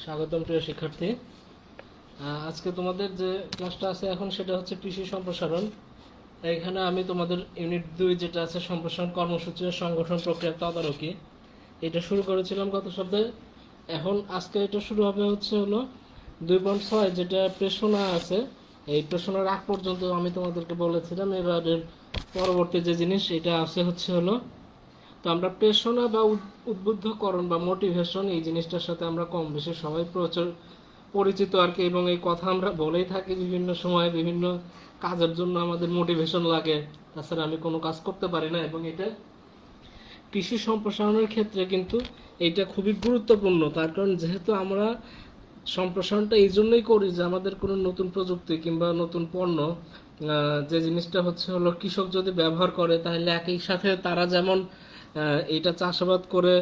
স্বাগতম প্রিয় শিক্ষার্থী। আজকে তোমাদের যে ক্লাসটা আছে এখন সেটা হচ্ছে কৃষি সম্প্রসারণ। এখানে আমি তোমাদের ইউনিট 2 যেটা আছে সম্প্রসারণ কর্মসূচি ও সংগঠন প্রক্রিয়া তদারকি, এটা শুরু করেছিলাম গত সপ্তাহে। এখন আজকে এটা শুরু হবে হলো 2.6 যেটা প্রেষণা আছে। এই প্রেষণার আগ পর্যন্ত আমি তোমাদেরকে বলেছিলাম, এবারের পরবর্তী যে জিনিস এটা আছে হলো তো আমরা প্রেষণা বা উদ্বুদ্ধকরণ বা মোটিভেশন, এই জিনিসটার সাথে আমরা কম বেশি সবাই পরিচিত আর কি, এবং এই কথা আমরা বলেই থাকি বিভিন্ন সময় বিভিন্ন কাজের জন্য আমাদের মোটিভেশন লাগে, তাছাড়া আমি কোনো কাজ করতে পারি না। এবং এটা কৃষি সম্প্রসারণের ক্ষেত্রে কিন্তু এইটা খুবই গুরুত্বপূর্ণ, তার কারণ যেহেতু আমরা সম্প্রসারণটা এই জন্যই করি যে আমাদের কোনো নতুন প্রযুক্তি কিংবা নতুন পণ্য যে জিনিসটা হলো কৃষক যদি ব্যবহার করে, তাহলে একই সাথে তারা যেমন এটা চাষাবাদ করে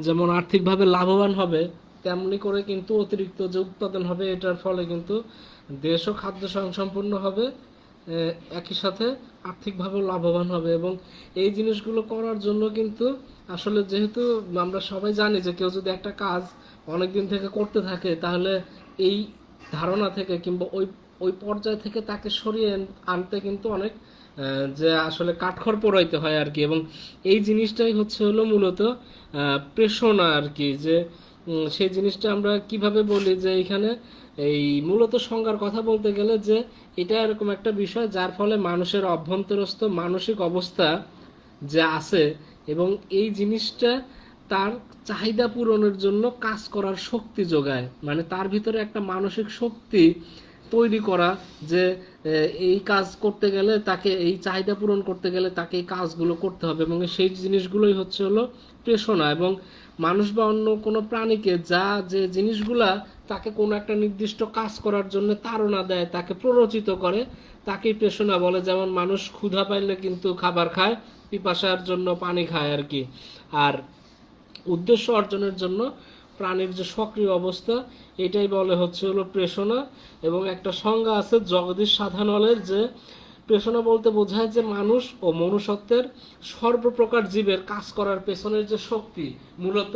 যেমন আর্থিকভাবে লাভবান হবে, তেমনি করে কিন্তু অতিরিক্ত যে উৎপাদন হবে এটার ফলে কিন্তু দেশও খাদ্য স্বয়ংসম্পূর্ণ হবে, একই সাথে আর্থিকভাবেও লাভবান হবে। এবং এই জিনিসগুলো করার জন্য কিন্তু আসলে যেহেতু আমরা সবাই জানি যে কেউ যদি একটা কাজ অনেক দিন থেকে করতে থাকে, তাহলে এই ধারণা থেকে কিংবা ওই ওই পর্যায় থেকে তাকে সরিয়ে আনতে কিন্তু অনেক যে আসলে কাঠখড় পোড়াইতে হয় আর কি। এবং এই জিনিসটাই হলো মূলত প্রেষণা আর কি, যে সেই জিনিসটা আমরা কিভাবে বলি যে এখানে এই মূলত সংজ্ঞার কথা বলতে গেলে যে এটা এরকম একটা বিষয় যার ফলে মানুষের অভ্যন্তরস্থ মানসিক অবস্থা যে আছে এবং এই জিনিসটা তার চাহিদা পূরণের জন্য কাজ করার শক্তি যোগায়, মানে তার ভিতরে একটা মানসিক শক্তি তৈরি করা, যে এই কাজ করতে গেলে তাকে, এই চাহিদা পূরণ করতে গেলে তাকে এই কাজগুলো করতে হবে, এবং সেই জিনিসগুলোই হলো প্রেষণা। এবং মানুষ বা অন্য কোনো প্রাণীকে যে জিনিসগুলা তাকে কোনো একটা নির্দিষ্ট কাজ করার জন্য তাড়না দেয়, তাকে প্ররোচিত করে, তাকেই প্রেষণা বলে। যেমন মানুষ ক্ষুধা পাইলে কিন্তু খাবার খায়, পিপাসার জন্য পানি খায় আর কি। আর উদ্দেশ্য অর্জনের জন্য প্রাণীর যে সক্রিয় অবস্থা, এটাই বলে হলো প্রেষণা। এবং একটা সংজ্ঞা আছে জগদীশ সাধানলের, যে প্রেষণা বলতে বোঝায় যে মানুষ ও মনুষ্যত্বের সর্বপ্রকার জীবের কাজ করার পেছনের যে শক্তি, মূলত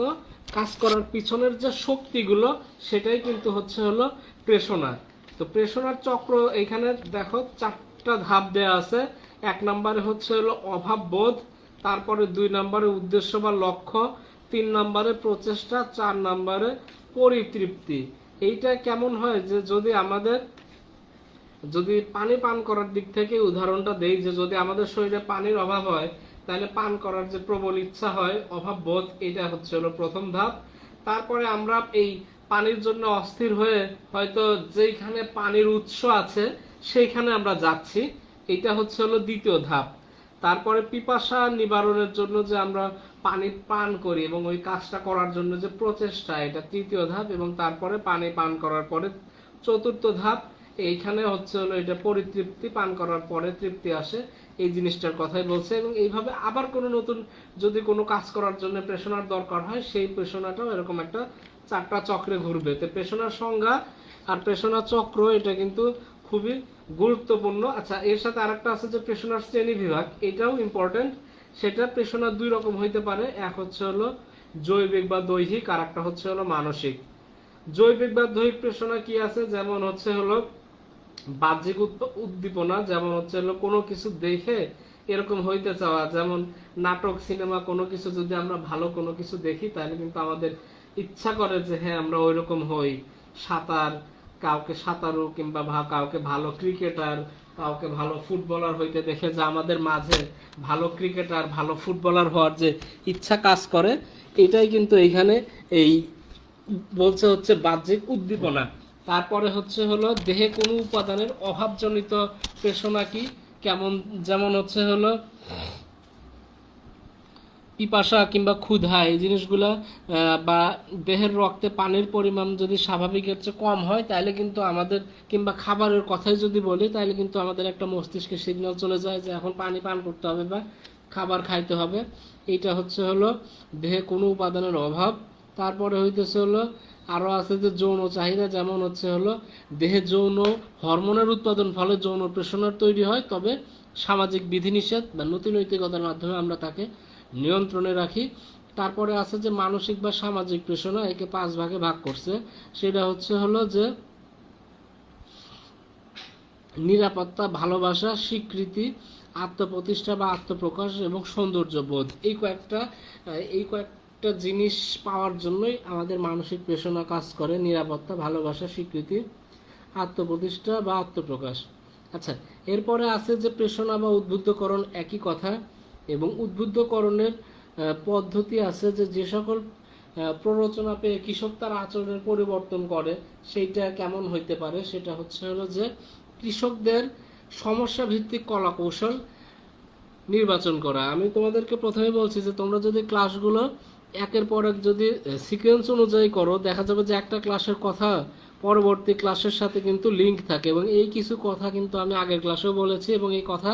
কাজ করার পিছনের যে শক্তিগুলো, সেটাই কিন্তু হলো প্রেষণা। তো প্রেষণার চক্র এখানে দেখো 4টা ধাপ দেয়া আছে। 1 নম্বরে হলো অভাব বোধ, তারপরে 2 নম্বরে উদ্দেশ্য বা লক্ষ্য, 3 নম্বরে প্রচেষ্টা, 4 নম্বরে পরিতৃপ্তি। এইটা কেমন হয় যে যদি পানি পান করার দিক থেকে উদাহরণটা দেই, যে যদি আমাদের শরীরে পানির অভাব হয়, তাহলে পান করার যে প্রবল ইচ্ছা হয়, অভাব বোধ, এটা হলো প্রথম ধাপ। তারপরে আমরা এই পানির জন্য অস্থির হয়ে হয়তো যেখানে পানির উৎস আছে সেইখানে আমরা যাচ্ছি, এটা হলো দ্বিতীয় ধাপ। তারপরে পিপাসা নিবারণের জন্য যে আমরা পানি পান করি এবং ওই কাজটা করার জন্য যে প্রচেষ্টা, এটা তৃতীয় ধাপ। এবং তারপরে পানি পান করার পরে চতুর্থ ধাপ, এইখানে হলো এটা পরিতৃপ্তি, পান করার পরে তৃপ্তি আসে, এই জিনিসটার কথাই বলছে। এবং এইভাবে আবার কোনো নতুন যদি কোনো কাজ করার জন্য প্রেষণার দরকার হয়, সেই প্রেষণাটাও এরকম একটা 4টা চক্রে ঘুরবে। তো প্রেষণার সংজ্ঞা আর প্রেষণা চক্র এটা কিন্তু খুবই গুরুত্বপূর্ণ। আচ্ছা, এর সাথে আরেকটা আছে যে প্রেষণার শ্রেণী বিভাগ, এটাও ইম্পর্টেন্ট। সেটা প্রেষণা 2 রকম হইতে পারে, এক হলো জৈবিক বা দৈহিক, আর একটা হলো মানসিক। জৈবিক বা দৈহিক প্রেষণা কি আছে, যেমন হলো বাহ্যিক উদ্দীপনা, যেমন হলো কোনো কিছু দেখে এরকম হইতে চাওয়া, যেমন নাটক, সিনেমা, কোনো কিছু যদি আমরা ভালো কোনো কিছু দেখি, তাহলে কিন্তু আমাদের ইচ্ছা করে যে হ্যাঁ আমরা ওই রকম হই। সাঁতার, কাউকে সাঁতারু কিংবা কাউকে ভালো ক্রিকেটার, কাউকে ভালো ফুটবলার হইতে দেখে যে আমাদের মাঝে ভালো ক্রিকেটার, ভালো ফুটবলার হওয়ার যে ইচ্ছা কাজ করে, এটাই কিন্তু এইখানে এই বলছে বাহ্যিক উদ্দীপনা। তারপরে হলো দেহে কোনো উপাদানের অভাবজনিত প্রেষণা কি, কেমন, যেমন হলো পিপাসা কিংবা ক্ষুধা, এই জিনিসগুলো বা দেহের রক্তে পানির পরিমাণ যদি স্বাভাবিকের চেয়ে কম হয়, তাহলে কিন্তু আমাদের, কিংবা খাবারের কথাই যদি বলি, তাহলে কিন্তু আমাদের একটা মস্তিষ্কে সিগন্যাল চলে যায় যে এখন পানি পান করতে হবে বা খাবার খাইতে হবে। এইটা হলো দেহে কোনো উপাদানের অভাব। তারপরে হলো আরও আছে যে যৌন চাহিদা, যেমন হলো দেহে যৌন হরমোনের উৎপাদন ফলে যৌন প্রেষণার তৈরি হয়, তবে সামাজিক বিধিনিষেধ বা নৈতিকতার মাধ্যমে আমরা তাকে নিয়ন্ত্রণে রাখি। তারপরে আছে যে মানসিক বা সামাজিক প্রেষণা, একে 5 ভাগে ভাগ করছে। সেটা হলো যে নিরাপত্তা, ভালোবাসা, স্বীকৃতি, আত্মপ্রতিষ্ঠা বা আত্মপ্রকাশ এবং সৌন্দর্য বোধ। এই কয়েকটা জিনিস পাওয়ার জন্যই আমাদের মানসিক প্রেষণা কাজ করে: নিরাপত্তা, ভালোবাসা, স্বীকৃতি, আত্মপ্রতিষ্ঠা বা আত্মপ্রকাশ। আচ্ছা, এরপরে আছে যে প্রেষণা বা উদ্বুদ্ধকরণ, একই কথা। এবং উদ্বুদ্ধকরণের পদ্ধতি আছে যে সকল প্ররোচনা পেয়ে কৃষক তার আচরণের পরিবর্তন করে, সেইটা কেমন হইতে পারে? সেটা হলো যে কৃষকদের সমস্যা ভিত্তিক কলা কৌশল নির্বাচন করা। আমি তোমাদেরকে প্রথমে বলছি যে তোমরা যদি ক্লাসগুলো একের পর এক যদি সিকোয়েন্স অনুযায়ী করো, দেখা যাবে যে একটা ক্লাসের কথা পরবর্তী ক্লাসের সাথে কিন্তু লিঙ্ক থাকে। এবং এই কিছু কথা কিন্তু আমি আগের ক্লাসেও বলেছি এবং এই কথা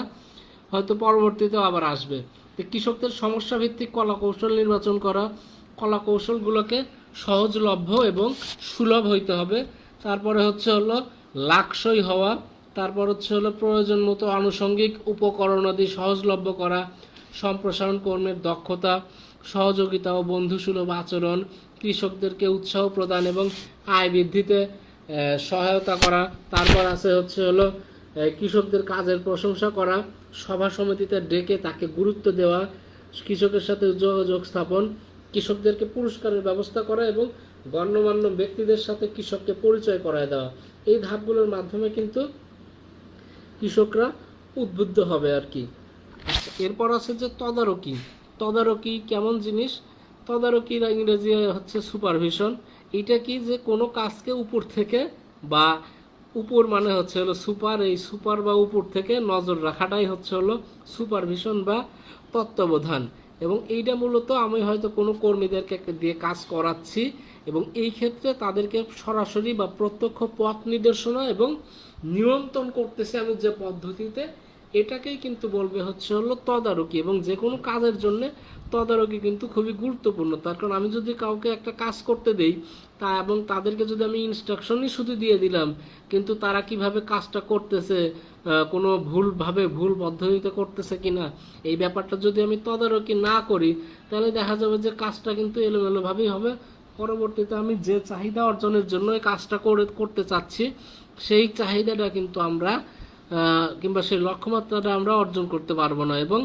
হয়তো পরবর্তীতেও আবার আসবে। তো কৃষকদের সমস্যা ভিত্তিক কলা কৌশল নির্বাচন করা, কলা কৌশলগুলোকে সহজলভ্য এবং সুলভ হইতে হবে। তারপরে হলো লাকসই হওয়া। তারপর হলো প্রয়োজন মতো আনুষঙ্গিক উপকরণাদি সহজলভ্য করা, সম্প্রসারণ কর্মের দক্ষতা, সহযোগিতা ও বন্ধুসুলভ আচরণ, কৃষকদেরকে উৎসাহ প্রদান এবং আয় বৃদ্ধিতে সহায়তা করা। তারপর আছে হলো কৃষকদের কাজের প্রশংসা করা, সভা সমিতিতে ডেকে তাকে গুরুত্ব দেওয়া, কৃষকের সাথে যোগাযোগ স্থাপন, কৃষকদেরকে পুরস্কারের ব্যবস্থা করা এবং গণ্যমান্য ব্যক্তিদের সাথে কৃষককে পরিচয় করায় দেওয়া। এই ধাপগুলোর মাধ্যমে কিন্তু কৃষকরা উদ্বুদ্ধ হবে আর কি। এরপর আছে যে তদারকি। তদারকি কেমন জিনিস? তদারকির ইংরেজি হচ্ছে সুপারভিশন। এটা কি? যে কোনো কাজকে উপর থেকে বা উপর মানে হলো সুপার, এই সুপার বা উপর থেকে নজর রাখাটাই হলো সুপারভিশন বা তত্ত্বাবধান। এবং এইটা মূলত আমি হয়তো কোনো কর্মীদেরকে দিয়ে কাজ করাচ্ছি এবং এই ক্ষেত্রে তাদেরকে সরাসরি বা প্রত্যক্ষ পথ নির্দেশনা এবং নিয়ন্ত্রণ করতেছে আমি যে পদ্ধতিতে, এটাকেই কিন্তু বলবে হলো তদারকি। এবং যে কোনো কাজের জন্য তদারকি কিন্তু খুবই গুরুত্বপূর্ণ। তার কারণ আমি যদি কাউকে একটা কাজ করতে দেই এবং তাদেরকে যদি আমি ইনস্ট্রাকশনই শুধু দিয়ে দিলাম, কিন্তু তারা কিভাবে কাজটা করতেছে, কোনো ভুল পদ্ধতিতে করতেছে কিনা, এই ব্যাপারটা যদি আমি তদারকি না করি, তাহলে দেখা যাবে যে কাজটা কিন্তু এলোমেলোভাবেই হবে। পরবর্তীতে আমি যে চাহিদা অর্জনের জন্য এই কাজটা করতে চাচ্ছি, সেই চাহিদাটা কিন্তু আমরা কিংবা সেই লক্ষ্যমাত্রাটা আমরা অর্জন করতে পারবো না। এবং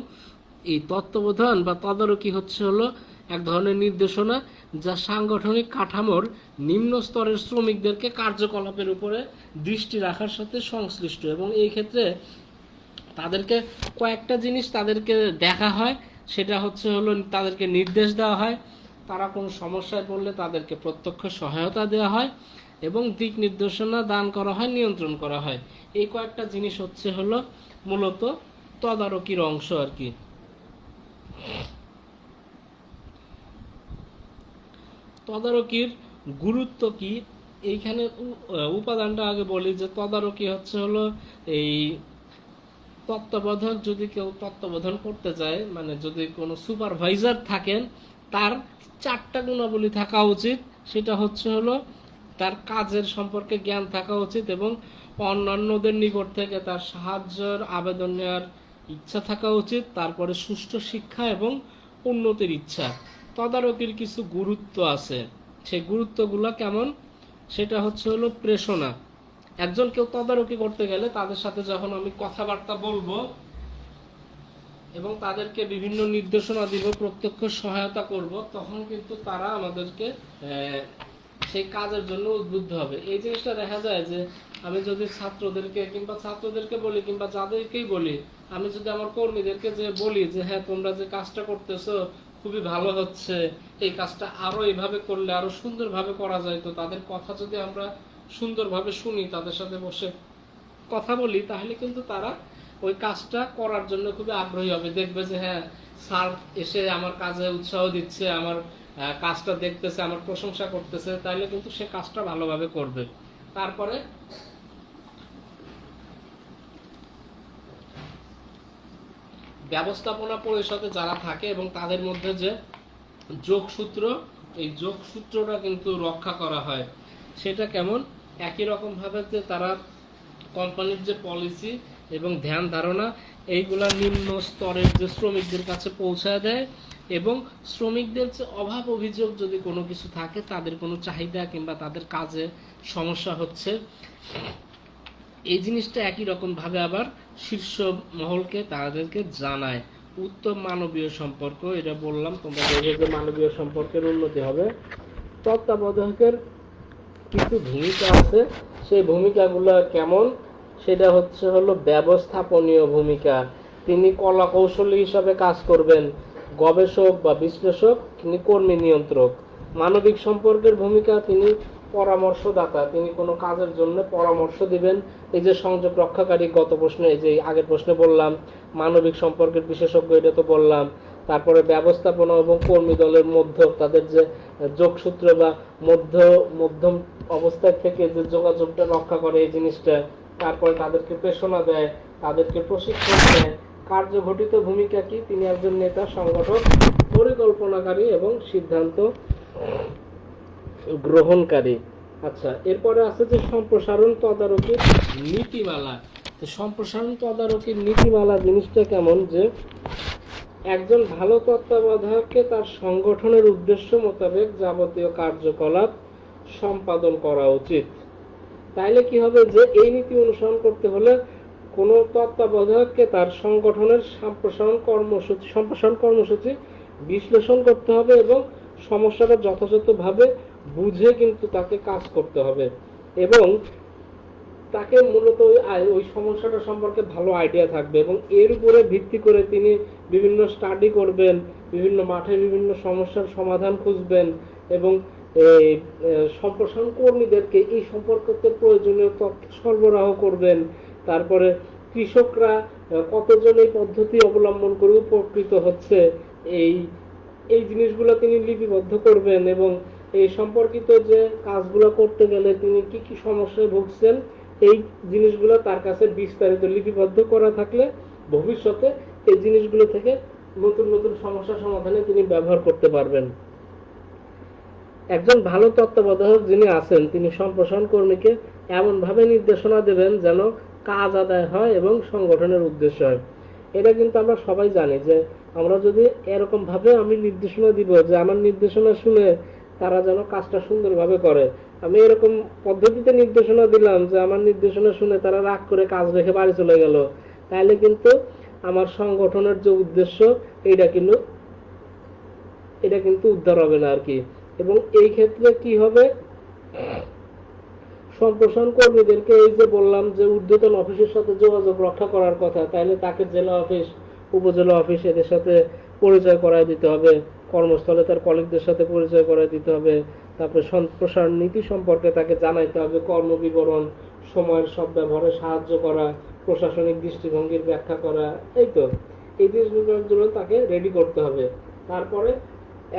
এই তত্ত্বাবধান বা তদারকি হলো এক ধরনের নির্দেশনা যা সাংগঠনিক কাঠামোর নিম্ন স্তরের শ্রমিকদেরকে কার্যকলাপের উপরে দৃষ্টি রাখার সাথে সংশ্লিষ্ট। এবং এই ক্ষেত্রে তাদেরকে কয়েকটা জিনিস তাদেরকে দেখা হয়, সেটা হলো তাদেরকে নির্দেশ দেওয়া হয়, তারা কোনো সমস্যায় পড়লে তাদেরকে প্রত্যক্ষ সহায়তা দেওয়া হয় এবং দিক নির্দেশনা দান করা হয়, নিয়ন্ত্রণ করা হয়। এই কয়েকটা জিনিস হলো মূলত তদারকির অংশ আর কি। তদারকির গুরুত্ব কি? এইখানে উপাদানটা আগে বলি যে তদারকি হলো এই তত্ত্বাবধান। যদি কেউ তত্ত্বাবধান করতে চায়, মানে যদি কোনো সুপারভাইজার থাকেন, তার 4টা গুণাবলী থাকা উচিত। সেটা হলো তার কাজের সম্পর্কে জ্ঞান থাকা উচিত এবং অন্যান্যদের নিকট থেকে তার সাহায্যের আবেদন নেওয়ার ইচ্ছা থাকা উচিত। তারপরে সুষ্ঠু শিক্ষা এবং উন্নতির ইচ্ছা। তদারকির কিছু গুরুত্ব আছে, সেই গুরুত্বগুলো কেমন? সেটা হলো প্রেষণা। একজন কেউ তদারকি করতে গেলে তাদের সাথে যখন আমি কথাবার্তা বলবো এবং তাদেরকে বিভিন্ন নির্দেশনা দিব, প্রত্যক্ষ সহায়তা করব, তখন কিন্তু তারা আমাদেরকে সেই কাজের জন্য উদ্বুদ্ধ হবে। এই জিনিসটা দেখা যায় যে আমি যদি ছাত্রদেরকে বলি কিংবা যাদেরকেই বলি, আমি যদি আমার কর্মীদেরকে যে বলি যে হ্যাঁ তোমরা যে কাজটা করতেছো খুবই ভালো হচ্ছে, এই কাজটা আরো এইভাবে করলে আরো সুন্দরভাবে করা যায়, তো তাদের কথা যদি আমরা সুন্দরভাবে শুনি, তাদের সাথে বসে কথা বলি, তাহলে কিন্তু তারা ওই কাজটা করার জন্য খুবই আগ্রহী হবে। দেখবে যে হ্যাঁ স্যার এসে আমার কাজে উৎসাহ দিচ্ছে, আমার কাজটা দেখতেছে, আমার প্রশংসা করতেছে, তাহলে কিন্তু সে কাজটা ভালোভাবে করবে। তারপরে ব্যবস্থাপনা পরিষদে যারা থাকে এবং তাদের মধ্যে যে যোগসূত্র, এই যোগসূত্রটা কিন্তু রক্ষা করা হয়। সেটা কেমন? একই রকম ভাবে যে তারা কোম্পানির যে পলিসি এবং ধ্যান ধারণা এইগুলা নিম্ন স্তরের যে শ্রমিকদের কাছে পৌঁছায় দেয় এবং শ্রমিকদের যে অভাব অভিযোগ যদি কোনো কিছু থাকে, তাদের কোনো চাহিদা কিংবা তাদের কাজে সমস্যা হচ্ছে, এই জিনিসটা একই রকমভাবে আবার শীর্ষ মহলকে তাদেরকে জানায়। উত্তম মানবীয় সম্পর্ক, এটা বললাম তোমরা দেখবে যে মানবীয় সম্পর্কের উন্নতি হবে। তত্ত্বাবধায়কের কিছু ভূমিকা আছে, সেই ভূমিকাগুলো কেমন, সেটা হলো ব্যবস্থাপনীয় ভূমিকা। তিনি কলা কৌশলী হিসাবে কাজ করবেন, গবেষক বা বিশ্লেষক, তিনি কর্মী নিয়ন্ত্রক। মানবিক সম্পর্কের ভূমিকা, তিনি পরামর্শদাতা, তিনি কোনো কাজের জন্য পরামর্শ দিবেন। এই যে সংযোগ রক্ষাকারী, গত প্রশ্নে, এই যে আগের প্রশ্নে বললাম, মানবিক সম্পর্কের বিশেষজ্ঞ, এটা তো বললাম। তারপরে ব্যবস্থাপনা এবং কর্মী দলের মধ্য, তাদের যে যোগসূত্র বা মধ্যম অবস্থায় থেকে যে যোগাযোগটা রক্ষা করে, এই জিনিসটা। তারপরে তাদেরকে প্রেরণা দেয়, তাদেরকে প্রশিক্ষণ দেয়। কার্যঘটিত ভূমিকা কি, তিনি একজন নেতা, সংগঠক, পরিকল্পনাকারী এবং সিদ্ধান্ত গ্রহণকারী। আচ্ছা, এরপরে আছে যে সম্প্রসারণ তদারকির নীতিমালা। তো সম্প্রসারণ তদারকির নীতিমালা জিনিসটা কেমন, যে একজন ভালো তত্ত্বাবধায়ককে তার সংগঠনের উদ্দেশ্য মোতাবেক যাবতীয় কার্যকলাপ সম্পাদন করা উচিত। তাইলে কি হবে, যে এই নীতি অনুসরণ করতে হলে কোনো তত্ত্বাবধায়ককে তার সংগঠনের সম্প্রসারণ কর্মসূচি বিশ্লেষণ করতে হবে এবং সমস্যাটা যথাযথভাবে বুঝে কিন্তু তাকে কাজ করতে হবে, এবং তাকে মূলত ওই সমস্যাটা সম্পর্কে ভালো আইডিয়া থাকবে, এবং এর উপরে ভিত্তি করে তিনি বিভিন্ন স্টাডি করবেন, বিভিন্ন মাঠে বিভিন্ন সমস্যার সমাধান খুঁজবেন, এবং সম্প্রসারণ কর্মীদেরকে এই সম্পর্কে প্রয়োজনীয় তথ্য সরবরাহ করবেন। তারপরে কৃষকরা কতজন এই পদ্ধতি অবলম্বন করে উপকৃত হচ্ছে, এই এই জিনিসগুলো তিনি লিপিবদ্ধ করবেন, এবং এই সম্পর্কিত যে কাজগুলো করতে গেলে তিনি কি কি সমস্যায় ভুগছেন, এই জিনিসগুলো তার কাছে বিস্তারিত লিপিবদ্ধ করা থাকলে ভবিষ্যতে এই জিনিসগুলো থেকে নতুন নতুন সমস্যা সমাধানে তিনি ব্যবহার করতে পারবেন। একজন ভালো তত্ত্বাবধায়ক যিনি আছেন, তিনি সম্প্রসারণ কর্মীকে এমনভাবে নির্দেশনা দেবেন যেন কাজ আদায় হয় এবং সংগঠনের উদ্দেশ্য হয়। এটা কিন্তু আমরা সবাই জানি যে আমরা যদি এরকম ভাবে আমি নির্দেশনা দিব যে আমার নির্দেশনা শুনে তারা যেন কাজটা সুন্দরভাবে করে, আমি এরকম পদ্ধতিতে নির্দেশনা দিলাম যে আমার নির্দেশনা শুনে তারা রাগ করে কাজ রেখে বাড়ি চলে গেল, তাহলে কিন্তু আমার সংগঠনের যে উদ্দেশ্য এটা কিন্তু উদ্ধার হবে না আর কি। এবং এই ক্ষেত্রে কি হবে, সম্প্রসারণ কর্মীদেরকে এই যে বললাম যে ঊর্ধ্বতন অফিসের সাথে যোগাযোগ রক্ষা করার কথা, তাহলে তাকে জেলা অফিস, উপজেলা অফিস এদের সাথে পরিচয় করায় দিতে হবে, কর্মস্থলে তার কলিগদের সাথে পরিচয় করায় দিতে হবে। তারপরে সম্প্রসারণ নীতি সম্পর্কে তাকে জানাইতে হবে, কর্মবিবরণ, সময়ের সদ্ব্যবহারে সাহায্য করা, প্রশাসনিক দৃষ্টিভঙ্গির ব্যাখ্যা করা, এই তো এই জিনিসগুলোর জন্য তাকে রেডি করতে হবে। তারপরে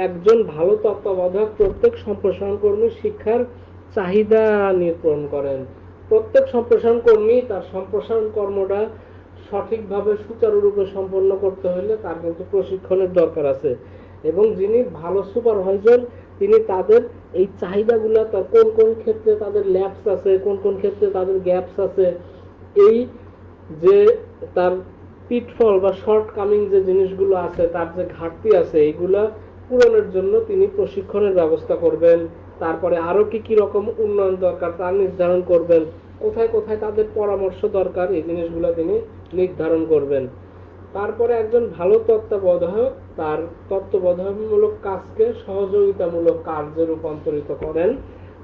একজন ভালো তত্ত্বাবধায়ক প্রত্যেক সম্প্রসারণ কর্মীর শিক্ষার চাহিদা নির্ধারণ করেন। প্রত্যেক সম্প্রসারণ কর্মী তার সম্প্রসারণ কর্মটা সঠিকভাবে সুচারুরূপে সম্পন্ন করতে হলে তার কিন্তু প্রশিক্ষণের দরকার আছে, এবং যিনি ভালো সুপারভাইজার তিনি তাদের এই চাহিদাগুলো, তার কোন কোন ক্ষেত্রে তাদের ল্যাপস আছে, কোন কোন ক্ষেত্রে তাদের গ্যাপস আছে, এই যে তার পিটফল বা শর্ট কামিং যে জিনিসগুলো আছে, তার যে ঘাটতি আছে, এইগুলা পূরণের জন্য তিনি প্রশিক্ষণের ব্যবস্থা করবেন। তারপরে আরো কি কি রকম উন্নয়ন দরকার তা নির্ধারণ করবেন, কোথায় কোথায় তাদের পরামর্শ দরকার, এই জিনিসগুলো তিনি নির্ধারণ করবেন। তারপরে একজন ভালো তত্ত্বাবধায়ক তার তত্ত্বাবধায়কমূলক কাজকে সহযোগিতামূলক কার্যে রূপান্তরিত করেন।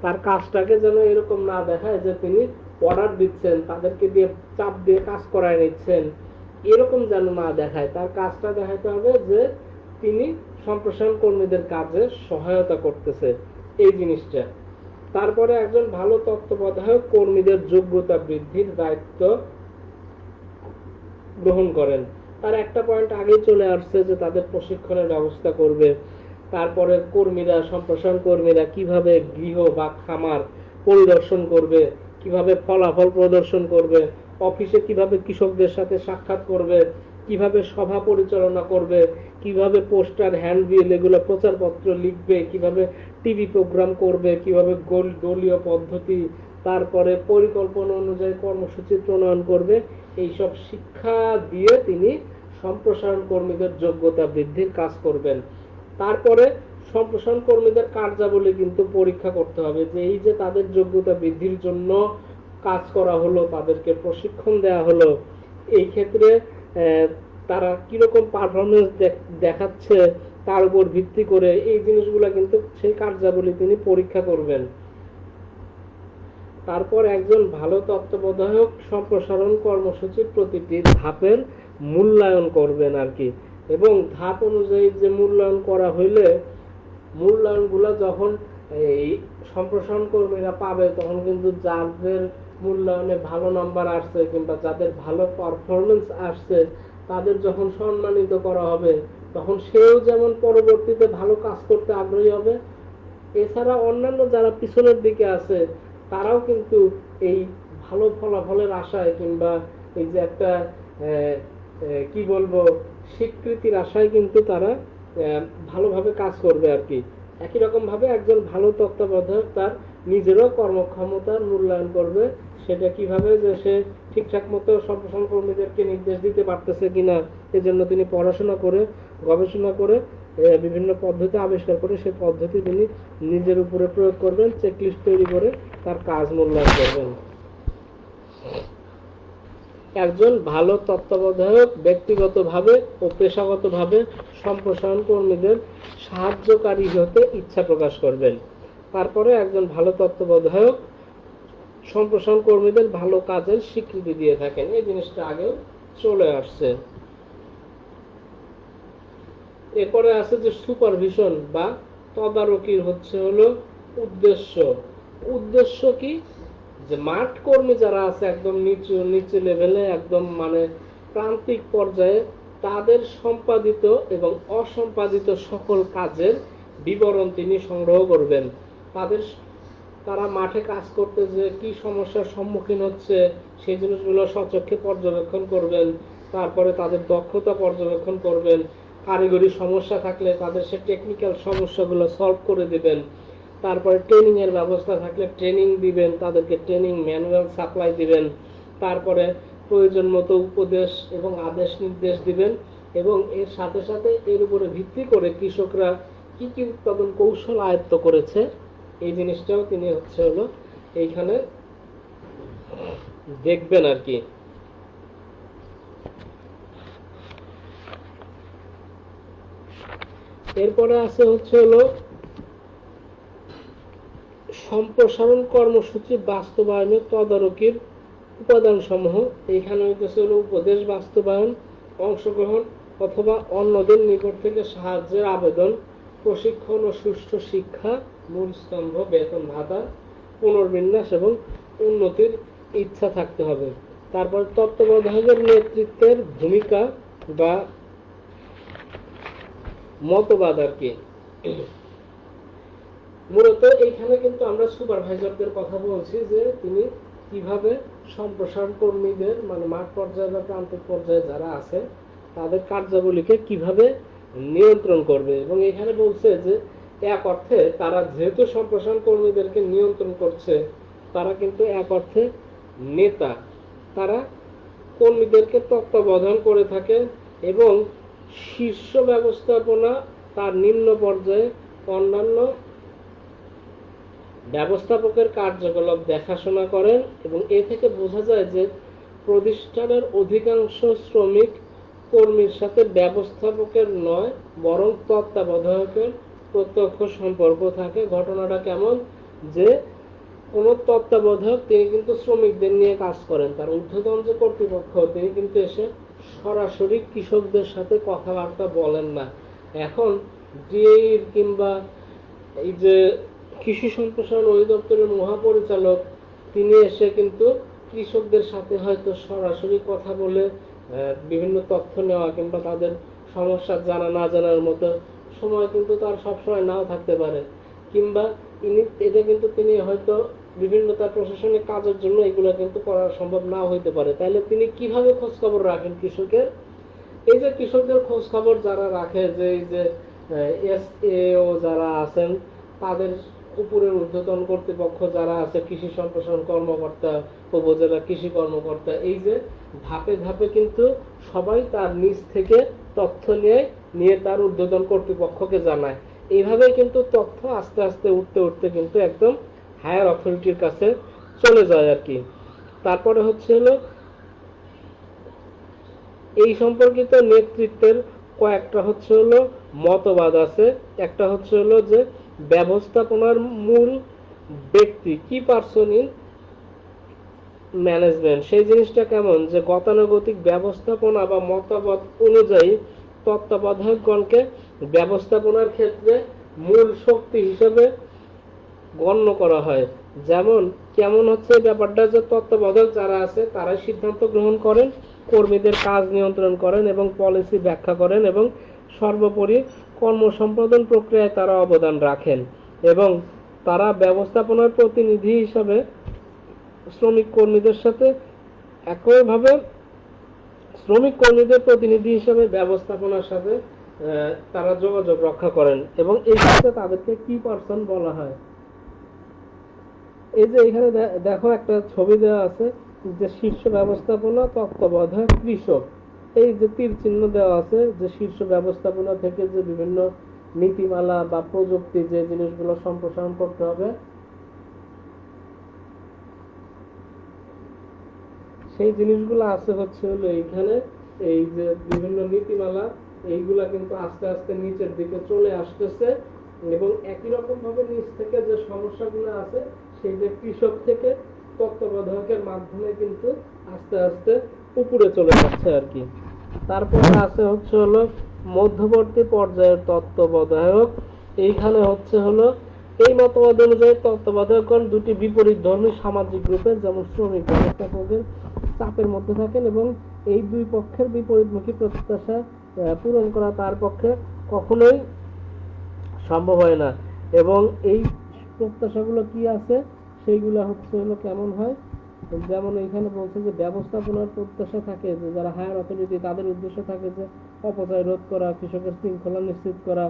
তার কাজটাকে যেন এরকম না দেখায় যে তিনি অর্ডার দিচ্ছেন, তাদেরকে দিয়ে চাপ দিয়ে কাজ করায় নিচ্ছেন, এরকম যেন না দেখায়। তার কাজটা দেখাতে হবে যে তিনি সম্প্রসারণ কর্মীদের কাজে সহায়তা করতেছে, এই জিনিসটা। তারপরে একজন ভালো তত্ত্বাবধায়ক কর্মীদের যোগ্যতা বৃদ্ধির দায়িত্ব গ্রহণ করেন। তার একটা পয়েন্ট আগেই চলে আসছে যে তাদের প্রশিক্ষণের ব্যবস্থা করবে। তারপরে কর্মীরা, সম্প্রসারণ কর্মীরা কিভাবে গৃহ বা খামার পরিদর্শন করবে, কিভাবে ফলাফল প্রদর্শন করবে, অফিসে কিভাবে কৃষকদের সাথে সাক্ষাৎ করবে, কিভাবে সভা পরিচালনা করবে, কিভাবে পোস্টার, হ্যান্ডবিল এগুলো প্রচারপত্র লিখবে, কিভাবে টিভি প্রোগ্রাম করবে, কিভাবে দলীয় পদ্ধতি, তারপরে পরিকল্পনা অনুযায়ী কর্মসূচি প্রণয়ন করবে, এইসব শিক্ষা দিয়ে তিনি সম্প্রসারণ কর্মীদের যোগ্যতা বৃদ্ধির কাজ করবেন। তারপরে সম্প্রসারণ কর্মীদের কার্যাবলী কিন্তু পরীক্ষা করতে হবে, যে এই যে তাদের যোগ্যতা বৃদ্ধির জন্য কাজ করা হলো, তাদেরকে প্রশিক্ষণ দেওয়া হলো, এই ক্ষেত্রে তারা কিরকম পারফরমেন্স দেখাচ্ছে তার উপর ভিত্তি করে এই জিনিসগুলো কিন্তু সেই কার্যাবলী তিনি পরীক্ষা করবেন। তারপর একজন ভালো তত্ত্বাবধায়ক সম্প্রসারণ কর্মসূচির প্রতিটি ধাপের মূল্যায়ন করবেন আর কি, এবং ধাপ অনুযায়ী যে মূল্যায়ন করা হইলে মূল্যায়নগুলো যখন এই সম্প্রসারণ কর্মীরা পাবে, তখন কিন্তু যাদের মূল্যায়নে ভালো নাম্বার আসছে কিংবা যাদের ভালো পারফরমেন্স আসছে তাদের যখন সম্মানিত করা হবে, তখন সেও যেমন পরবর্তীতে ভালো কাজ করতে আগ্রহী হবে, এছাড়া অন্যান্য যারা পিছনের দিকে আছে তারাও কিন্তু এই ভালো ফলাফলের আশায় কিংবা এই যে একটা কি বলবো স্বীকৃতির আশায় কিন্তু তারা ভালোভাবে কাজ করবে আর কি। একই রকম ভাবে একজন ভালো তত্ত্বাবধায়ক তার নিজেরও কর্মক্ষমতার মূল্যায়ন করবে, সেটা কিভাবে যে সে ঠিকঠাক মতো সম্প্রসারণ কর্মীদেরকে নির্দেশ দিতে পারতেছে কিনা, এজন্য তিনি পড়াশোনা করে গবেষণা করে বিভিন্ন পদ্ধতি আবিষ্কার করে সেই পদ্ধতি তিনি নিজের উপরে প্রয়োগ করবেন, চেকলিস্ট তৈরি করে তার কাজ মূল্যায়ন করবেন। একজন ভালো তত্ত্বাবধায়ক ব্যক্তিগতভাবে ও পেশাগতভাবে সম্প্রসারণ কর্মীদের সাহায্যকারী হতে ইচ্ছা প্রকাশ করবেন। তারপরে একজন ভালো তত্ত্বাবধায়ক সম্প্রসারণ কর্মীদের ভালো কাজের স্বীকৃতি দিয়ে থাকেন, এই জিনিসটা আগেও চলে আসছে। এরপরে আছে যে সুপারভিশন বা তদারকির হলো উদ্দেশ্য। উদ্দেশ্য কি, যে মাঠ কর্মী যারা আছে একদম নিচু লেভেলে, একদম মানে প্রান্তিক পর্যায়ে, তাদের সম্পাদিত এবং অসম্পাদিত সকল কাজের বিবরণ তিনি সংগ্রহ করবেন। তারা মাঠে কাজ করতে যে কি সমস্যার সম্মুখীন হচ্ছে সেই জিনিসগুলো সচক্ষে পর্যবেক্ষণ করবেন। তারপরে তাদের দক্ষতা পর্যবেক্ষণ করবেন, কারিগরি সমস্যা থাকলে তাদের সে টেকনিক্যাল সমস্যাগুলো সলভ করে দিবেন। তারপরে ট্রেনিং এর ব্যবস্থা থাকলে ট্রেনিং দিবেন, তাদেরকে ট্রেনিং ম্যানুয়াল সাপ্লাই দিবেন। তারপরে প্রয়োজন মতো উপদেশ এবং আদেশ নির্দেশ দিবেন, এবং এর সাথে সাথে এর উপরে ভিত্তি করে কৃষকরা কি কি উৎপাদন কৌশল আয়ত্ত করেছে এই জিনিসটাও তিনি হলো এইখানে দেখবেন আর কি। এরপরে আছে হলো সম্প্রসারণ কর্মসূচি বাস্তবায়নের তদারকির উপাদান সমূহ। এইখানে হলো উপদেশ বাস্তবায়ন, অংশগ্রহণ অথবা অন্যদের নিকট থেকে সাহায্যের আবেদন, প্রশিক্ষণ ও সুষ্ঠু শিক্ষা, মূল স্তম্ভ বেতন ভাতা, পুনর্বিন্যাস এবং উন্নতির ইচ্ছা থাকতে হবে। তারপর তত্ত্বাবধায়কের নেতৃত্বের ভূমিকা বা মতবাদ আর কি। মূলত এইখানে কিন্তু আমরা সুপারভাইজারদের কথা বলছি, যে তিনি কিভাবে সম্প্রসারণ কর্মীদের মানে মাঠ পর্যায়ে বা প্রান্তিক পর্যায়ে যারা আছে তাদের কার্যাবলীকে কিভাবে নিয়ন্ত্রণ করবে। এবং এখানে বলছে যে এক অর্থে তারা যেহেতু সম্প্রসারণ কর্মীদেরকে নিয়ন্ত্রণ করছে, তারা কিন্তু এক অর্থে নেতা, তারা কর্মীদেরকে তত্ত্বাবধান করে থাকে এবং শীর্ষ ব্যবস্থাপনা তার নিম্ন পর্যায়ে অন্যান্য ব্যবস্থাপকের কার্যকলাপ দেখাশোনা করেন। এবং এ থেকে বোঝা যায় যে প্রতিষ্ঠানের অধিকাংশ শ্রমিক কর্মীর সাথে ব্যবস্থাপকের নয় বরং তত্ত্বাবধায়কের প্রত্যক্ষ সম্পর্ক থাকে। ঘটনাটা কেমন, যে কোন তত্ত্বাবধায়ক তিনি কিন্তু শ্রমিকদের নিয়ে কাজ করেন, তার ঊর্ধ্বতন যে কর্তৃপক্ষ তিনি কিন্তু এসে সরাসরি কৃষকদের সাথে কথাবার্তা বলেন না। এখন ডিএই কিংবা এই যে কৃষি সম্প্রসারণ অধিদপ্তরের মহাপরিচালক তিনি এসে কিন্তু কৃষকদের সাথে হয়তো সরাসরি কথা বলে বিভিন্ন তথ্য নেওয়া কিংবা তাদের সমস্যা জানা না জানার মতো সময় কিন্তু তার সবসময় নাও থাকতে পারে, কিংবা এটা কিন্তু তিনি হয়তো বিভিন্ন তার প্রশাসনিক কাজের জন্য এগুলো কিন্তু করা সম্ভব নাও হইতে পারে। তাহলে তিনি কিভাবে খোঁজ খবর রাখেন কৃষকের? এই যে কৃষকদের খোঁজ খবর যারা রাখে, যে এই যে এসএও যারা আছেন তাদের উপরের ঊর্ধ্বতন কর্তৃপক্ষ যারা আছে, কৃষি সম্প্রসারণ কর্মকর্তা, উপজেলা কৃষি কর্মকর্তা, এই যে ধাপে ধাপে কিন্তু সবাই তার নিজ থেকে তথ্য নিয়ে তার ঊর্ধ্বতন কর্তৃপক্ষকে জানায়। এইভাবে কিন্তু তথ্য আস্তে আস্তে উঠতে উঠতে কিন্তু একদম হায়ার অথরিটির কাছে চলে যায় আর কি। তারপরে হচ্ছে হলো এই সম্পর্কিত নেতৃত্বের কয়েকটা হচ্ছে হলো মতবাদ আছে। একটা হচ্ছে হলো যে ব্যবস্থাপনার মূল ব্যক্তি, কি পারসন ইন ম্যানেজমেন্ট, সেই জিনিসটা কেমন যে গতানুগতিক ব্যবস্থাপনা বা মতবাদ অনুযায়ী তত্ত্বাবধায়কগণকে ব্যবস্থাপনার ক্ষেত্রে মূল শক্তি হিসেবে গণ্য করা হয়। যেমন কেমন হচ্ছে এই ব্যাপারটা যে তত্ত্বাবধায়ক যারা আছে তারাই সিদ্ধান্ত গ্রহণ করেন, কর্মীদের কাজ নিয়ন্ত্রণ করেন এবং পলিসি ব্যাখ্যা করেন এবং সর্বোপরি কর্ম সম্পাদন প্রক্রিয়ায় তারা অবদান রাখেন এবং তারা ব্যবস্থাপনার প্রতিনিধি হিসাবে শ্রমিক কর্মীদের সাথে একইভাবে শ্রমিক কর্মীদের প্রতিনিধি হিসেবে ব্যবস্থাপনার সাথে তারা যোগাযোগ রক্ষা করেন এবং এই ক্ষেত্রে তাদেরকে কি পারসন বলা হয়। এই যে এখানে দেখো একটা ছবি দেওয়া আছে যে শীর্ষ ব্যবস্থাপনা, তত্ত্বাবধায়ক, কৃষক, এই যে তীর চিহ্ন দেওয়া আছে যে শীর্ষ ব্যবস্থাপনা থেকে যে বিভিন্ন নীতিমালা বা প্রযুক্তি যে জিনিসগুলো সম্প্রসারণ করতে হবে সেই জিনিসগুলো আছে হচ্ছে হলো এইখানে। এই যে বিভিন্ন নীতিমালা এইগুলা কিন্তু আস্তে আস্তে নিচের দিকে চলে আসতেছে এবং একই রকম ভাবে নিচ থেকে যে সমস্যাগুলো আছে সেই যে কৃষক থেকে তত্ত্বাবধায়কের মাধ্যমে কিন্তু আস্তে আস্তে উপরে চলে যাচ্ছে আর কি। তারপরে আছে হচ্ছে হলো মধ্যবর্তী পর্যায়ের তত্ত্বাবধায়ক। এইখানে হচ্ছে হলো এই মতবাদ অনুযায়ী তত্ত্বাবধায়কগণ দুটি বিপরীত ধর্মী সামাজিক গ্রুপের যেমন শ্রমিক ব্যবস্থাপকের চাপের মধ্যে থাকেন এবং এই দুই পক্ষের বিপরীতমুখী প্রত্যাশা পূরণ করা তার পক্ষে কখনোই সম্ভব হয় না। এবং এই প্রত্যাশাগুলো কি আছে সেইগুলো হচ্ছে হলো কেমন হয়, যেমন এখানে বলছে যে ব্যবস্থাপনার প্রত্যাশা থাকে যে যারা হায়ার অথরিটি তাদের উদ্দেশ্য থাকে যে অপচয় রোধ করা, কৃষকের শৃঙ্খলা নিশ্চিত করা,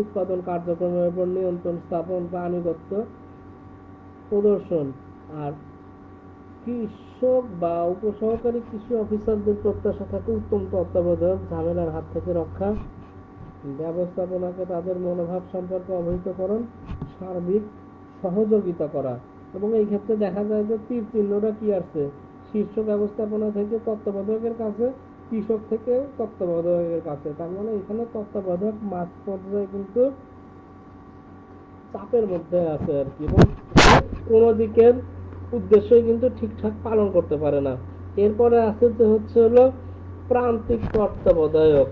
উৎপাদন কার্যক্রমের উপর নিয়ন্ত্রণ স্থাপন বা আনুগত্য প্রদর্শন। আর কৃষক বা উপসহকারী কৃষি অফিসারদের প্রত্যাশা থাকে উত্তম তত্ত্বাবধায়ক, ঝামেলার হাত থেকে রক্ষা, ব্যবস্থাপনাকে তাদের মনোভাব সম্পর্কে অবহিতকরণ, সার্বিক সহযোগিতা করা। এবং এই ক্ষেত্রে দেখা যায় যে তীর চিহ্নটা কি আছে, শীর্ষ ব্যবস্থাপনা থেকে তত্ত্বাবধায়কের কাছে, কৃষক থেকে তত্ত্বাবধায়কের কাছে। তার মানে এখানে তত্ত্বাবধায়ক মাঝ পর্যায়ে কিন্তু চাপের মধ্যে আছে আর কি এবং কোনো দিকের উদ্দেশ্যই কিন্তু ঠিকঠাক পালন করতে পারে না। এরপরে আছে যে হচ্ছে হলো প্রান্তিক তত্ত্বাবধায়ক।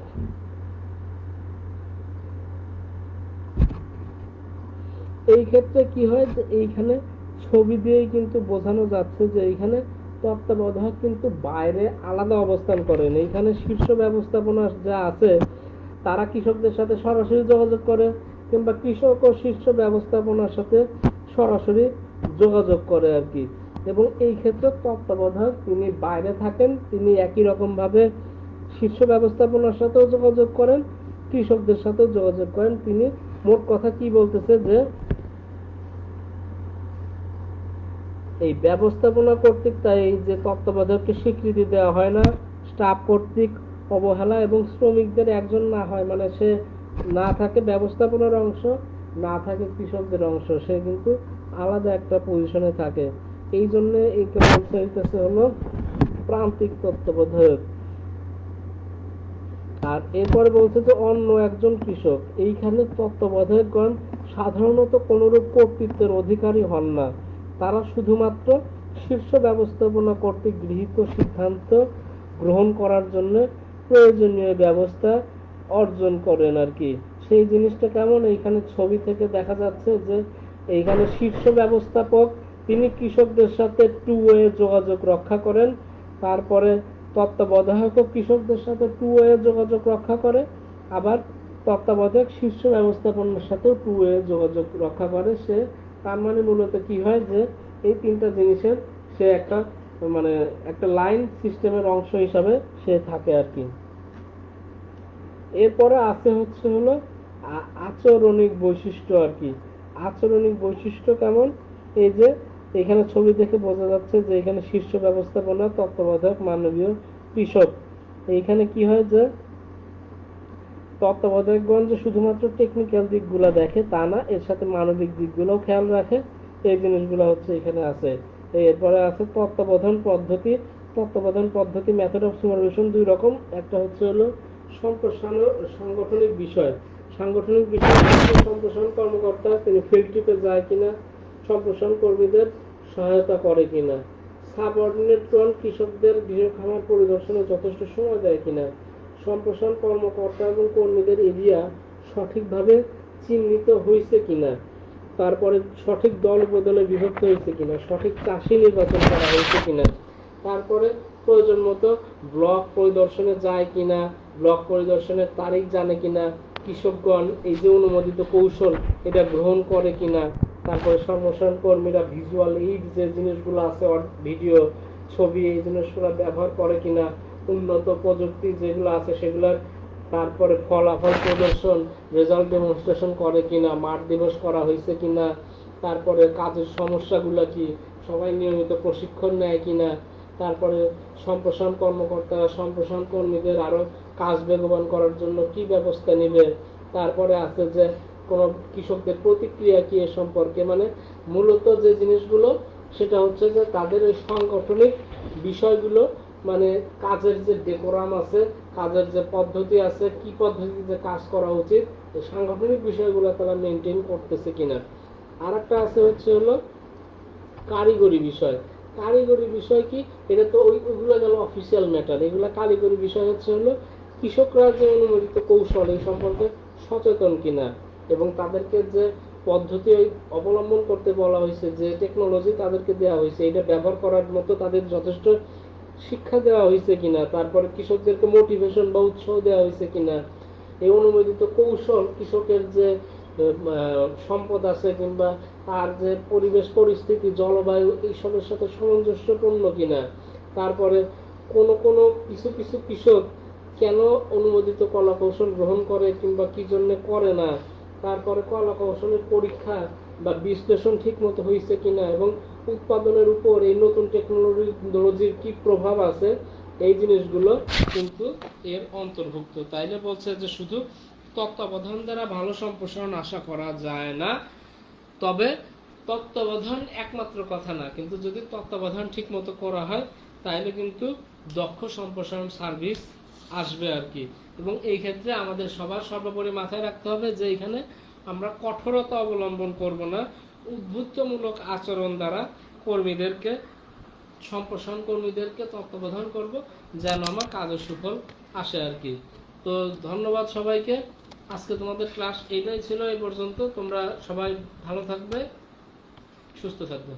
এই ক্ষেত্রে কি হয় যে এইখানে ছবি দিয়েই কিন্তু বোঝানো যাচ্ছে যে এইখানে তত্ত্বাবধায়ক কিন্তু বাইরে আলাদা অবস্থান করেন। এইখানে শীর্ষ ব্যবস্থাপনা যা আছে তারা কৃষকদের সাথে সরাসরি যোগাযোগ করে কিংবা কৃষক ও শীর্ষ ব্যবস্থাপনার সাথে সরাসরি যোগাযোগ করে আর কি। এবং এই ক্ষেত্রে তত্ত্বাবধায়ক তিনি বাইরে থাকেন, তিনি একই রকম ভাবে শীর্ষ ব্যবস্থাপনার সাথেও যোগাযোগ করেন, কৃষকদের সাথেও যোগাযোগ করেন। তিনি মোট কথা কি বলতেছে যে এই ব্যবস্থাপনা কর্তৃক তাই এই যে তত্ত্বাবধায়ককে স্বীকৃতি দেওয়া হয় না, স্টাফ কর্তৃক অবহেলা এবং শ্রমিকদের একজন না হয়, মানে সে না থাকে ব্যবস্থাপনার অংশ, না থাকে কৃষকদের অংশ, সে কিন্তু আলাদা একটা পজিশনে থাকে। এই জন্য একে বলতে হইতেছে হলো প্রান্তিক তত্ত্বাবধায়ক। আর এরপরে বলছে যে অন্য একজন কৃষক। এইখানে তত্ত্বাবধায়কগণ সাধারণত কোনরূপ কর্তৃত্বের অধিকারী হন না, তারা শুধুমাত্র শীর্ষ ব্যবস্থাপনা কর্তৃক গৃহীত সিদ্ধান্ত গ্রহণ করার জন্য প্রয়োজনীয় ব্যবস্থা অর্জন করেন আর কি। সেই জিনিসটা কেমন এইখানে ছবি থেকে দেখা যাচ্ছে যে এইখানে শীর্ষ ব্যবস্থাপক তিনি কৃষকদের সাথে টু ওয়ে যোগাযোগ রক্ষা করেন, তারপরে তত্ত্বাবধায়ক কৃষকদের সাথে টু ওয়ে যোগাযোগ রক্ষা করে, আবার তত্ত্বাবধায়ক শীর্ষ ব্যবস্থাপনার সাথে টু ওয়ে যোগাযোগ রক্ষা করে। সে তার মানে মূলত কি হয় যে এই তিনটা জিনিসের সে একটা মানে একটা লাইন সিস্টেমের অংশ হিসাবে সে থাকে আর কি। এরপরে আছে হচ্ছে হলো আচরণিক বৈশিষ্ট্য আর কি। আচরণিক বৈশিষ্ট্য কেমন? এই যে এখানে ছবি দেখে বোঝা যাচ্ছে যে এখানে শীর্ষ ব্যবস্থাপনা, তত্ত্বাবধায়ক, মানবীয়, কৃষক। এইখানে কি হয় যে তত্ত্বাবধায়কগণ যে শুধুমাত্র টেকনিক্যাল দিকগুলো দেখে তা না, এর সাথে মানবিক দিকগুলোও খেয়াল রাখে। এই জিনিসগুলো হচ্ছে এখানে আছে। এরপরে আছে তত্ত্বাবধান পদ্ধতি। তত্ত্বাবধান পদ্ধতি, মেথড অফ সুপারভিশন দুই রকম। একটা হচ্ছে হলো সম্প্রসারণ, সাংগঠনিক বিষয়। সাংগঠনিক বিষয় সম্প্রসারণ কর্মকর্তা তিনি ফিল্ড ট্রিপে যায় কিনা, সম্প্রসারণ কর্মীদের সহায়তা করে কিনা, সাবঅর্ডিনেটগণ কৃষকদের গৃহ খামার পরিদর্শনে যথেষ্ট সময় দেয় কিনা, সম্প্রসারণ কর্মকর্তা এবং কর্মীদের এরিয়া সঠিকভাবে চিহ্নিত হয়েছে কিনা, তারপরে সঠিক দল বদলে বিভক্ত হয়েছে কিনা, সঠিক চাষি নির্বাচন করা হয়েছে কিনা, তারপরে প্রয়োজন মতো ব্লক পরিদর্শনে যায় কিনা, ব্লক পরিদর্শনের তারিখ জানে কিনা, কৃষকগণ এই যে অনুমোদিত কৌশল এটা গ্রহণ করে কিনা, তারপরে সম্প্রসারণ কর্মীরা ভিজুয়াল এইড যে জিনিসগুলো আছে, ভিডিও, ছবি, এই জিনিসগুলো ব্যবহার করে কিনা, উন্নত প্রযুক্তি যেগুলো আছে সেগুলোর, তারপরে ফলাফল প্রদর্শন, রেজাল্ট ডেমনস্ট্রেশন করে কিনা, মাঠ দিবস করা হয়েছে কিনা, তারপরে কাজের সমস্যাগুলো কি, সবাই নিয়মিত প্রশিক্ষণ নেয় কিনা, তারপরে সম্প্রসারণ কর্মকর্তারা সম্প্রসারণ কর্মীদের আরো কাজ বেগবান করার জন্য কি ব্যবস্থা নেবে, তারপরে আছে যে কোনো কৃষকদের প্রতিক্রিয়া কি এ সম্পর্কে, মানে মূলত যে জিনিসগুলো সেটা হচ্ছে যে তাদের ওই সাংগঠনিক বিষয়গুলো, মানে কাজের যে ডেকোরাম আছে, কাজের যে পদ্ধতি আছে, কি পদ্ধতিতে কাজ করা উচিত, এই সাংগঠনিক বিষয়গুলো তারা মেনটেন করতেছে কিনা। আর একটা আছে হচ্ছে হলো কারিগরি বিষয়। কারিগরি বিষয় কি, এটা তো ওইগুলো গেল অফিসিয়াল ম্যাটার। এগুলা কারিগরি বিষয় হচ্ছে হলো কৃষকরা যে অনুমোদিত কৌশল এই সম্পর্কে সচেতন কিনা, এবং তাদেরকে যে পদ্ধতি অবলম্বন করতে বলা হয়েছে, যে টেকনোলজি তাদেরকে দেওয়া হয়েছে এটা ব্যবহার করার মতো তাদের যথেষ্ট শিক্ষা দেওয়া হয়েছে কিনা, তারপরে কৃষকদেরকে মোটিভেশন বা উৎসাহ দেওয়া হয়েছে কিনা, এই অনুমোদিত কৌশল কৃষকের যে সম্পদ আছে কিংবা তার যে পরিবেশ পরিস্থিতি, জলবায়ু, এইসবের সাথে সামঞ্জস্যপূর্ণ কিনা, তারপরে কোন কোন কিছু কিছু কৃষক কেন অনুমোদিত কলা কৌশল গ্রহণ করে কিংবা কি জন্য করে না, তারপরে কলা কৌশলের পরীক্ষা বা বিশ্লেষণ ঠিক মতো হয়েছে কিনা, এবং উৎপাদনের উপর এই নতুন টেকনোলজির কি প্রভাব আছে, এই জিনিসগুলো কিন্তু এর অন্তর্ভুক্ত। তাইলে বলছে যে শুধু তত্ত্বাবধান দ্বারা ভালো সম্প্রসারণ আশা করা যায় না, তবে তত্ত্বাবধান একমাত্র কথা না, কিন্তু যদি তত্ত্বাবধান ঠিক মতো করা হয় তাহলে কিন্তু দক্ষ সম্প্রসারণ সার্ভিস আসবে আর কি। এবং এই ক্ষেত্রে আমাদের সবার সর্বোপরি মাথায় রাখতে হবে যে এখানে আমরা কঠোরতা অবলম্বন করব না, উদ্বুদ্ধমূলক আচরণ দ্বারা কর্মীদেরকে, সম্প্রসারণ কর্মীদেরকে তত্ত্বাবধান করব যেন আমার কাজের সুফল আসে আর কি। তো ধন্যবাদ সবাইকে। আজকে তোমাদের ক্লাস এইটাই ছিল, এই পর্যন্ত। তোমরা সবাই ভালো থাকবে, সুস্থ থাকবে।